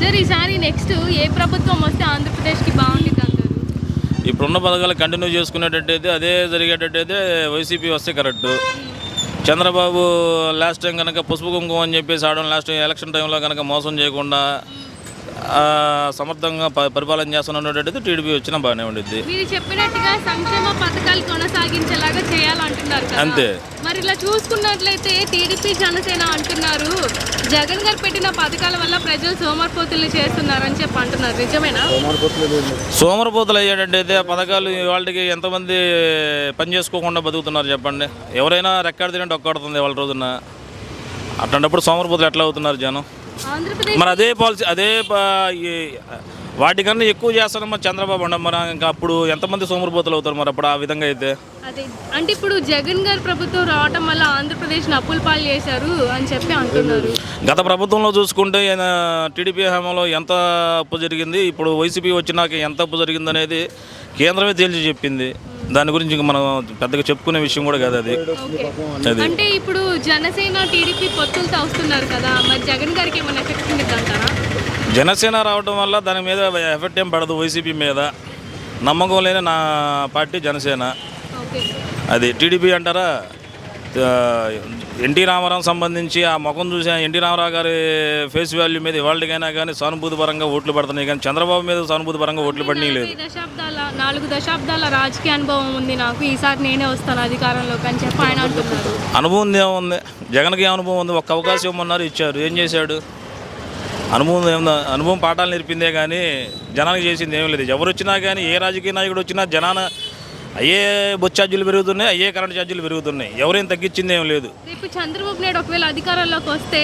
Sir ఈసారి next ఏ ప్రభుత్వం వస్తే ఆంధ్రప్రదేశ్కి బాగుంటుంది అంటారు? ఇప్పుడున్న పథకాలు కంటిన్యూ చేసుకునేటట్టయితే అదే జరిగేటట్టయితే వైసీపీ వస్తే కరెక్ట్. చంద్రబాబు లాస్ట్ టైం కనుక పసుపు కుంకుమ అని చెప్పేసి ఆడడం, లాస్ట్ ఎలక్షన్ టైంలో కనుక మోసం చేయకుండా సమర్థంగా పరిపాలన చేస్తున్నట్టయితే టీడీపీ వచ్చినా బాగానే ఉండిద్ది. మీరు చెప్పినట్టుగా సంక్షేమ పథకాలు కొనసాగించేలాగా చేయాలంటున్నారు కదా, అంతే. మరి ఇలా చూసుకున్నట్లయితే టీడీపీ జనసేన అంటున్నారు జగన్ గారు పెట్టిన పథకాల వల్ల ప్రజలు సోమరిపోతులు చేస్తున్నారని చెప్పి అంటున్నారు, నిజమేనా? సోమరిపోతులు అయ్యేటట్టయితే ఆ పథకాలు వాళ్ళకి ఎంతమంది పని చేసుకోకుండా బతుకుతున్నారు చెప్పండి. ఎవరైనా రెక్కాడు తినంటే ఒక్కడుతుంది వాళ్ళ రోజున. అట్లాంటప్పుడు సోమరిపోతులు ఎట్లా అవుతున్నారు జనం? మరి అదే పాలసీ వాటికన్నా ఎక్కువ చేస్తాను మరి చంద్రబాబు అండి. మరి ఇంకా అప్పుడు ఎంతమంది సోమరిపోతులు అవుతారు మరి అప్పుడు ఆ విధంగా అయితే? అదే అంటే ఇప్పుడు జగన్ గారి ప్రభుత్వం రావటం వల్ల ఆంధ్రప్రదేశ్ని అప్పుల పాలు చేశారు అని చెప్పి అంటున్నారు. గత ప్రభుత్వంలో చూసుకుంటే టీడీపీ హయాంలో ఎంత అప్పు జరిగింది, ఇప్పుడు వైసీపీ వచ్చినాక ఎంత అప్పు జరిగింది అనేది కేంద్రమే తేల్చి చెప్పింది. దాని గురించి మనం పెద్దగా చెప్పుకునే విషయం కూడా కాదు అది. అంటే ఇప్పుడు జనసేన టీడీపీ పొత్తులతో వస్తున్నారు కదా, మరి జగన్ గారికి ఏమైనా ఎఫెక్ట్ ఉంది అంటారా? జనసేన రావడం వల్ల దాని మీద ఎఫెక్ట్ ఏం పడదు. వైసీపీ మీద నమ్మకం లేని నా పార్టీ జనసేన. అది టీడీపీ అంటారా? ఎన్టీ రామారావు సంబంధించి ఆ ముఖం చూసి ఎన్టీ రామారావు గారి ఫేస్ వాల్యూ మీద ఇవాళకైనా కానీ సానుభూతి పరంగా ఓట్లు పడుతున్నాయి, కానీ చంద్రబాబు మీద సానుభూతి పరంగా ఓట్లు పడినాయి లేదు. 4 దశాబ్దాల రాజకీయ అనుభవం ఉంది నాకు, ఈసారి నేనే వస్తాను అధికారంలోకి అని చెప్పి ఆయన అంటున్నారు. అనుభవం ఏముంది జగన్కి? అనుభవం ఉంది. ఒక్క అవకాశం ఇవ్వమన్నారు, ఇచ్చారు. ఏం చేశాడు? అనుభవం ఏముంది? అనుభవం పాఠాలు నేర్పిందే కానీ జనానికి చేసింది ఏం లేదు. ఎవరు వచ్చినా కానీ ఏ రాజకీయ నాయకుడు వచ్చినా జనాన అయ్యే బొచ్చు ఛార్జీలు పెరుగుతున్నాయి, అయ్యే కరెంట్ ఛార్జీలు పెరుగుతున్నాయి. ఎవరేం తగ్గించింది ఏం లేదు. రేపు చంద్రబాబు నాయుడు ఒకవేళ అధికారంలోకి వస్తే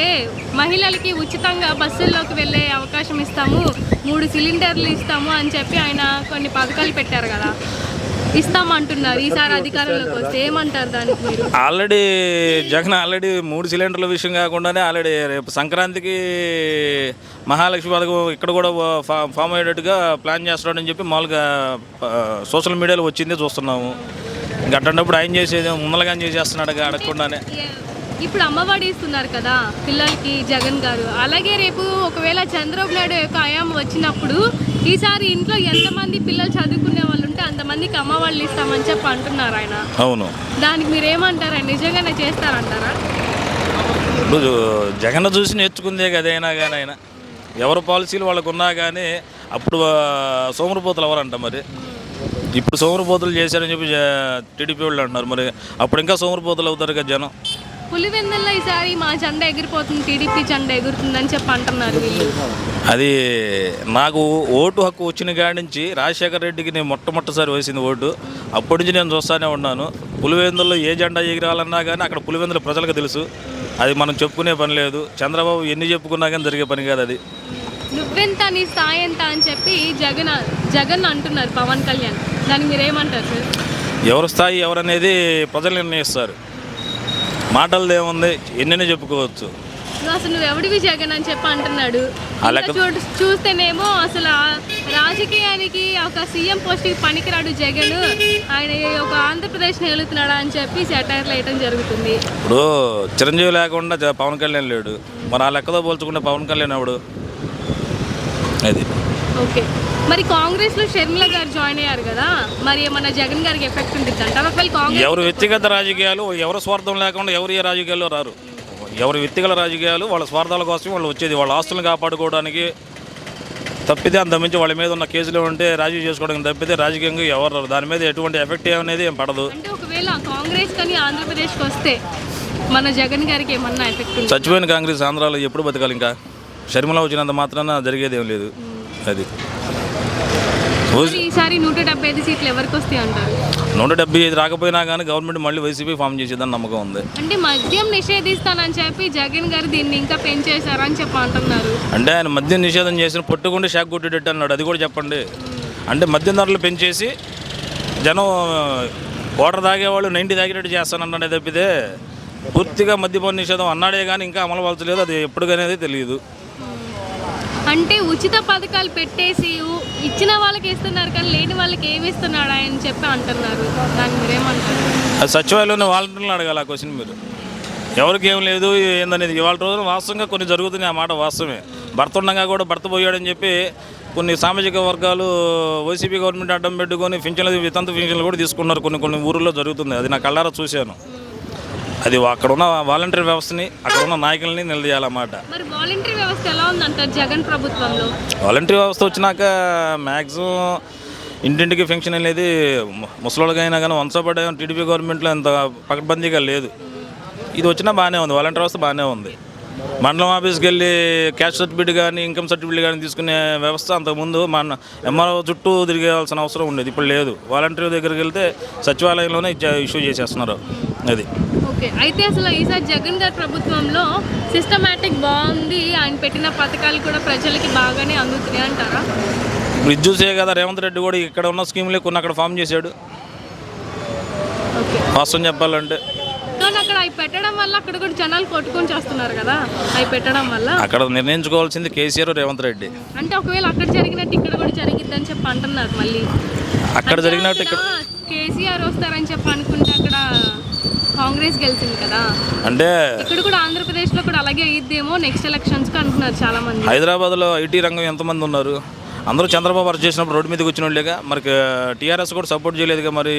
మహిళలకి ఉచితంగా బస్సుల్లోకి వెళ్ళే అవకాశం ఇస్తాము, 3 సిలిండర్లు ఇస్తాము అని చెప్పి ఆయన కొన్ని పథకాలు పెట్టారు కదా, ఇస్తామంటున్నారు. ఈసారి అధికారంలోకి వస్తే ఏమంటారు దానికి మీరు? ఆల్రెడీ జగన్ 3 సిలిండర్ల విషయం కాకుండానే ఆల్రెడీ రేపు సంక్రాంతికి మహాలక్ష్మి పథకం ఇక్కడ కూడా ఫామ్ అయ్యేటట్టుగా ప్లాన్ చేస్తున్నాడని చెప్పి మామూలుగా సోషల్ మీడియాలో వచ్చిందే చూస్తున్నాము. ఇంకా అట్లాంటప్పుడు ఆయన చేసేది ముందలగానే చేసేస్తున్నాడు అడగకుండానే. ఇప్పుడు అమ్మఒడి ఇస్తున్నారు కదా పిల్లలకి జగన్ గారు, అలాగే రేపు ఒకవేళ చంద్రబాబు నాయుడు యొక్క హయాం వచ్చినప్పుడు ఈసారి ఇంట్లో ఎంతమంది పిల్లలు చదువుకునే వాళ్ళు ఉంటే అంతమందికి అమ్మఒళ్ళు ఇస్తామని చెప్పి అంటున్నారు ఆయన. అవును, దానికి మీరు ఏమంటారా? నిజంగానే చేస్తారంటారా? ఇప్పుడు జగన్ చూసి నేర్చుకుందే కదైనా కానీ ఆయన ఎవరి పాలసీలు వాళ్ళకు ఉన్నా కానీ అప్పుడు సోమరిపోతులు ఎవరంట మరి. ఇప్పుడు సోమరిపోతులు చేశారని చెప్పి టీడీపీ వాళ్ళు అంటున్నారు. మరి అప్పుడు ఇంకా సోమరిపోతులు అవుతారు కదా జనం. పులివెందుల్లో ఈసారి మా జెండా ఎగిరిపోతుంది, టీడీపీ జెండా ఎగురుతుందని చెప్పి అంటున్నారు వీళ్ళు. అది నాకు ఓటు హక్కు వచ్చిన కాడి నుంచి రాజశేఖర రెడ్డికి నేను మొట్టమొదటిసారి వేసింది ఓటు. అప్పటి నుంచి నేను చూస్తూనే ఉన్నాను. పులివెందుల్లో ఏ జెండా ఎగిరాలన్నా కానీ అక్కడ పులివెందుల ప్రజలకు తెలుసు. అది మనం చెప్పుకునే పని లేదు. చంద్రబాబు ఎన్ని చెప్పుకున్నా కానీ జరిగే పని కాదు అది. నువ్వెంత నీ స్థాయి ఎంత అని చెప్పి జగన్ అంటున్నారు పవన్ కళ్యాణ్, దానికి మీరేమంటారు సార్? ఎవరి స్థాయి ఎవరనేది ప్రజలు నిర్ణయిస్తారు. మాటలది ఏముంది, ఎన్నైనా చెప్పుకోవచ్చు. అసలు నువ్వు ఎవడివి జగన్ అని చెప్పి అంటున్నాడు. చూస్తేనేమో అసలు రాజకీయానికి ఒక సీఎం పోస్ట్కి పనికిరాడు జగన్, ఆయన ఒక ఆంధ్రప్రదేశ్ని వెళుతున్నాడా అని చెప్పి సెటైర్లు వేయడం జరుగుతుంది. ఇప్పుడు చిరంజీవి లేకుండా పవన్ కళ్యాణ్ లేడు. మరి ఆ లెక్కతో పోల్చుకుంటే పవన్ కళ్యాణ్ ఎవడు? అది ఓకే. మరి కాంగ్రెస్లో షర్మిల గారు జాయిన్ అయ్యారు కదా, మరి ఏమన్నా జగన్ గారికి ఎఫెక్ట్ ఉంటుంది అంటారా? ఎవరు వ్యక్తిగత రాజకీయాలు, ఎవరు స్వార్థం లేకుండా ఎవరు ఏ రాజకీయాల్లో రారు. ఎవరి వ్యక్తిగత రాజకీయాలు వాళ్ళ స్వార్థాల కోసం వాళ్ళు వచ్చేది, వాళ్ళ ఆస్తులను కాపాడుకోవడానికి తప్పితే అంతమించి వాళ్ళ మీద ఉన్న కేసులు ఉంటే రాజీ చేసుకోవడానికి తప్పితే రాజకీయంగా ఎవరు రారు. దాని మీద ఎటువంటి ఎఫెక్ట్ అనేది ఏం పడదు. అంటే ఒకవేళ కాంగ్రెస్ కానీ ఆంధ్రప్రదేశ్కి వస్తే మన జగన్ గారికి ఏమన్నా ఎఫెక్ట్? చచ్చిపోయిన కాంగ్రెస్ ఆంధ్రాలో ఎప్పుడు బతకాలి? ఇంకా షర్మిల వచ్చినంత మాత్రాన జరిగేది ఏం లేదు. అది ఈసారి 175 సీట్లు ఎవరికి వస్తాయి అంటారు? 175 రాకపోయినా కానీ గవర్నమెంట్ మళ్ళీ వైసీపీ ఫామ్ చేసేదని నమ్మకం ఉంది. అంటే మద్యం నిషేధిస్తానని చెప్పి జగన్ గారు దీన్ని ఇంకా పెంచేశారని చెప్పి అంటున్నారు. అంటే ఆయన మద్యం నిషేధం చేసిన పట్టుకుంటే షాక్ కొట్టేటట్టు అన్నాడు. అది కూడా చెప్పండి. అంటే మద్యం ధరలు పెంచేసి జనం వాటర్ తాగేవాళ్ళు 90 తాగేటట్టు చేస్తానన్నాడే తప్పితే పూర్తిగా మద్యపాన నిషేధం అన్నాడే కానీ ఇంకా అమలు పరచలేదు. అది ఎప్పుడు అనేది తెలియదు. అంటే ఉచిత పథకాలు పెట్టేసి ఇచ్చిన వాళ్ళకి ఇస్తున్నారు కానీ లేని వాళ్ళకి ఏమి ఇస్తున్నాడు అని చెప్పి అంటున్నారు. దాన్ని మీరేమంటారు? అది సచివాలయంలో వాలంటీర్లను అడగాలి ఆ క్వశ్చన్ మీరు. ఎవరికి ఏం లేదు ఏందనేది ఇవాళ రోజున వాస్తవంగా కొన్ని జరుగుతున్నాయి. ఆ మాట వాస్తవమే. భర్త ఉండగా కూడా భర్త పోయాడని చెప్పి కొన్ని సామాజిక వర్గాలు వైసీపీ గవర్నమెంట్ అడ్డం పెట్టుకొని పింఛన్లు వితంతు పింఛన్లు కూడా తీసుకున్నారు. కొన్ని ఊర్లో జరుగుతుంది. అది నా కళ్ళారా చూశాను. అది అక్కడ ఉన్న వాలంటీర్ వ్యవస్థని అక్కడ ఉన్న నాయకుల్ని నిలదీయాలన్నమాట. మరి వాలంటరీ వ్యవస్థ ఎలా ఉందంటారు జగన్ ప్రభుత్వంలో? వాలంటీర్ వ్యవస్థ వచ్చినాక మ్యాక్సిమం ఇంటింటికి ఫంక్షన్ అనేది ముసలోళ్ళకైనా కానీ వంశపడే టీడీపీ గవర్నమెంట్లో అంత పకడ్బందీగా లేదు. ఇది వచ్చినా బాగానే ఉంది. వాలంటీర్ వ్యవస్థ బాగానే ఉంది. మండలం ఆఫీస్కి వెళ్ళి క్యాస్ట్ సర్టిఫికేట్ కానీ ఇన్కమ్ సర్టిఫికేట్ కానీ తీసుకునే వ్యవస్థ అంతకుముందు మన ఎంఆర్ఓ చుట్టూ తిరిగాల్సిన అవసరం ఉండేది. ఇప్పుడు లేదు. వాలంటీర్ దగ్గరికి వెళ్తే సచివాలయంలోనే ఇష్యూ చేసేస్తున్నారు. అది ఓకే. అయితే అసలు ఈసారి జగన్ గారి ప్రభుత్వంలో సిస్టమేటిక్ బాగుంది, ఆయన పెట్టిన పథకాలు కూడా ప్రజలకి బాగానే అందుతున్నాయి అంటారా? ఇప్పుడు ఇది చూసే కదా రేవంత్ రెడ్డి కూడా ఇక్కడ ఉన్న స్కీమ్లే కొన్ని అక్కడ ఫామ్ చేశాడు. ఓకే. వాస్తవం చెప్పాలంటే కానీ అక్కడ అవి పెట్టడం వల్ల అక్కడ కూడా జనాలు కొట్టుకొని చేస్తున్నారు కదా, అవి పెట్టడం వల్ల. అక్కడ నిర్ణయించుకోవాల్సింది కేసీఆర్, రేవంత్ రెడ్డి. అంటే ఒకవేళ అక్కడ జరిగినట్టు ఇక్కడ కూడా జరిగిద్దని చెప్పి అంటున్నారు. మళ్ళీ అక్కడ జరిగినట్టు ఇక్కడ కేసీఆర్ వస్తారని చెప్పి అనుకుంటే అక్కడ కాంగ్రెస్ గెలిచింది కదా, అంటే ఇక్కడ కూడా ఆంధ్రప్రదేశ్లో కూడా అలాగే అయ్యిద్దేమో నెక్స్ట్ ఎలక్షన్స్కి అంటున్నారు చాలా మంది. హైదరాబాద్లో ఐటీ రంగం ఎంతమంది ఉన్నారు? అందరూ చంద్రబాబు అరెస్ట్ చేసినప్పుడు రోడ్డు మీదకి వచ్చిన వాళ్ళేగా. మరి టీఆర్ఎస్ కూడా సపోర్ట్ చేయలేదుగా మరి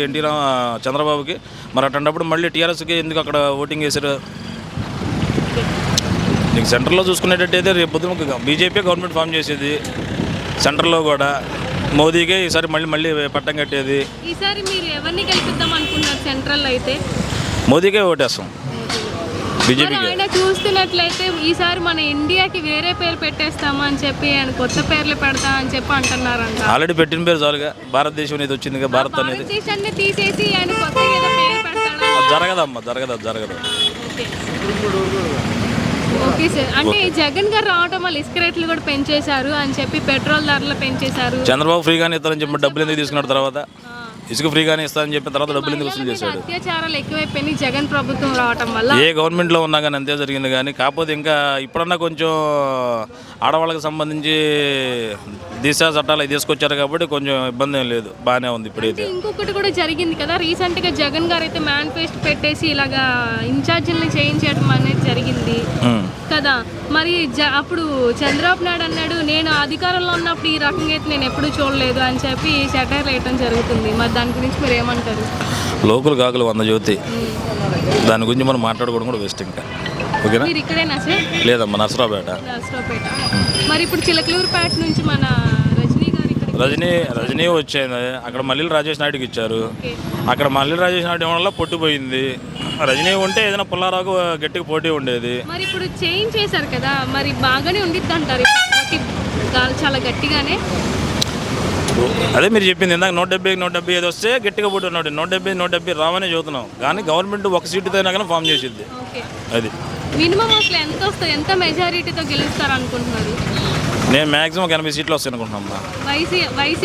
చంద్రబాబుకి. మరి అటువంటిప్పుడు మళ్ళీ టీఆర్ఎస్కి ఎందుకు అక్కడ ఓటింగ్ వేశారు? నీకు సెంటర్లో చూసుకునేటట్టయితే రేపు పొద్దున బీజేపీ గవర్నమెంట్ ఫామ్ చేసేది. సెంటర్లో కూడా మోదీకే ఈసారి మళ్ళీ పట్టం కట్టేది. ఈసారి మీరు ఎవరిని గెలిపిద్దాం అనుకున్నారు సెంట్రల్ అయితే? మోదీకే ఓటేస్తాం. బీజేపీకి ఆయన చూస్తున్నట్లయితే ఈసారి మన ఇండియాకి వేరే పేరు పెట్టేస్తాము అని చెప్పి ఆయన కొత్త పేర్లు పెడతా అని చెప్పి అంటున్నారంట. ఆల్రెడీ పెట్టిన పేరు చాలుగా. భారతదేశం అనేది వచ్చిందిగా. భారత్ అనేది భారతదేశాన్ని తీసేసి ఆయన కొత్త ఏదో పేరు పెడతాడా? జరగదమ్మా, జరగదు. Okay sir. అంటే జగన్ గారు రావడం వల్ల ఇసుక రేట్లు కూడా పెంచేశారు అని చెప్పి పెట్రోల్ ధరలు పెంచేశారు. చంద్రబాబు ఫ్రీగానే ఇస్తారని చెప్పి డబ్బులు ఎందుకు తీసుకున్న తర్వాత ఇసుక ఫ్రీగానే ఇస్తారని చెప్పిన తర్వాత డబ్బులు ఎందుకు వసూలు చేశాడు? అత్యాచారాలు ఎక్కువైపోయినాయి జగన్ ప్రభుత్వం రావటం వల్ల. ఏ గవర్నమెంట్లో ఉన్నా కానీ అంతే జరిగింది. కానీ కాకపోతే ఇంకా ఇప్పుడన్నా కొంచెం ఆడవాళ్ళకి సంబంధించి దిశ చట్టాలు అవి తీసుకొచ్చారు కాబట్టి కొంచెం ఇబ్బంది ఏం లేదు, బాగానే ఉంది ఇప్పుడైతే. ఇంకొకటి కూడా జరిగింది కదా, రీసెంట్గా జగన్ గారు అయితే మేనిఫెస్టో పెట్టేసి ఇలాగా ఇన్ఛార్జీలను చేయించడం అనేది జరిగింది కదా. మరి అప్పుడు చంద్రబాబు నాయుడు అన్నాడు, నేను అధికారంలో ఉన్నప్పుడు ఈ రకంగా అయితే నేను ఎప్పుడూ చూడలేదు అని చెప్పి సెటైర్ వేయటం జరుగుతుంది. మరి దాని గురించి మీరు ఏమంటారు? లోకల్ కాకులు 100 జ్యోతి, దాని గురించి మనం మాట్లాడుకోవడం కూడా వేస్ట్. ఇంకా ఓకేనా? మీరు ఇక్కడేనా సార్? లేదమ్మా, నర్సరావుపేట. మరి ఇప్పుడు చిలకలూరుపేట నుంచి మన రజనీ వచ్చేది. అక్కడ మల్లెల రాజేష్ నాయుడుకి ఇచ్చారు. అక్కడ మల్లెల రాజేష్ నాయుడు వల్ల పొట్టిపోయింది. రజనీ ఉంటే ఏదైనా పుల్లారాకు గట్టిగా పోటీ ఉండేది. మరి ఇప్పుడు చేంజ్ చేశారు కదా, మరి బాగానే ఉండిద్ది అంటారు చాలా గట్టిగానే? అదే మీరు చెప్పింది ఇందాక 175 వస్తే గట్టిగా పోటీ ఉన్నాడు. 170 రావనే చదువుతున్నాం. కానీ గవర్నమెంట్ ఒక సీటుతో అయినా కానీ ఫామ్ చేసిద్ది. అది మినిమం అసలు ఎంత వస్తాయి, ఎంత మెజారిటీతో గెలుస్తారు అనుకుంటున్నారు? నేను మ్యాక్సిమం 80 సీట్లు వస్తాయి అనుకుంటున్నా.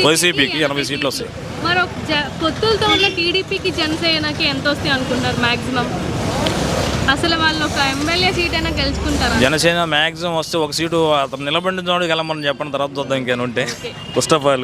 వైసీపీకి 80 సీట్లు వస్తాయి. మరి పొత్తులతో ఉన్న టీడీపీకి జనసేనకి ఎంత వస్తాయి అనుకుంటున్నారు మ్యాక్సిమం? అసలు వాళ్ళు ఒక ఎమ్మెల్యే సీట్ అయినా గెలుచుకుంటారా? జనసేన మ్యాక్సిమం వస్తే ఒక సీటు అతను నిలబడిన గెలమని చెప్పిన తర్వాత చూద్దాం. ఇంకేనా ఉంటే ఫస్ట్ ఆఫ్ ఆల్